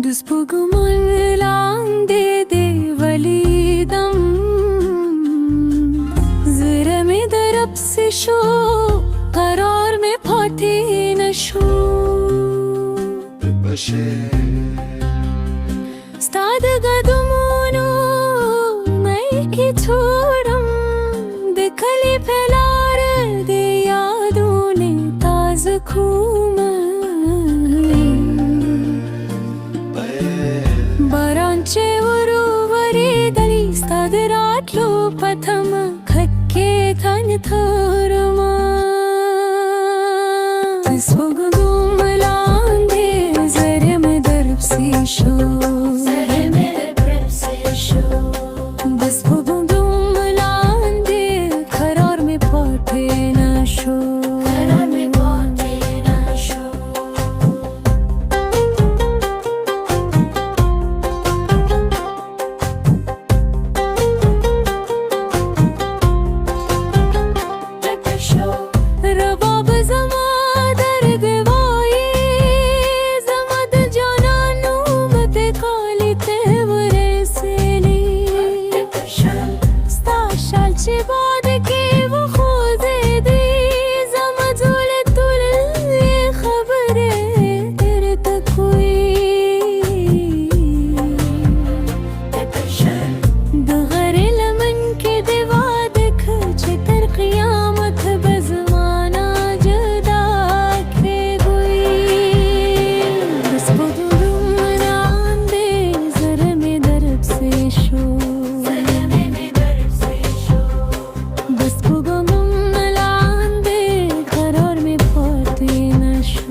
Das Pokémon दे वलीदम ज़रा में दरब से शो करार में फाटे नशो स्ताद गदमोनो मैं की छोड़म दिखली फैलार दे यादों ने ताज़ खूम बरांचे वरुवरे दली स्ताद राटलो पथम खक्के थन थरमा Spogudumalande zare में दर्ब से शो बस पोगुदुमलांदे करार में पाटे ना शो रबाब ज़मा दर्द वाये ज़मा दिल जाना नूम ते काली तेवरे सेली स्ताशाल चे बाद के वो खोजे दी ज़मा ज़ोले तुले ये खबरे तेरे तक हुई दगरे लमन के दिवा देख चितर क़ियामत बज़माना जुदा के गुई बस पोगुदुमलांदे ज़रा में दर्ब से शो बस पोगुदुमलांदे करार में पाटे ना शो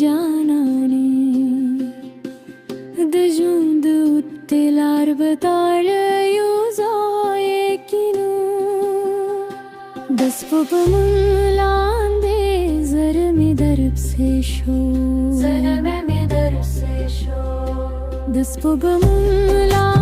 जानाने दजुंद उत्तेलार बतार युजाए किनु दस पोगुदुमलांदे ज़रा में दर्ब से शो दस पोगुदुमलांदे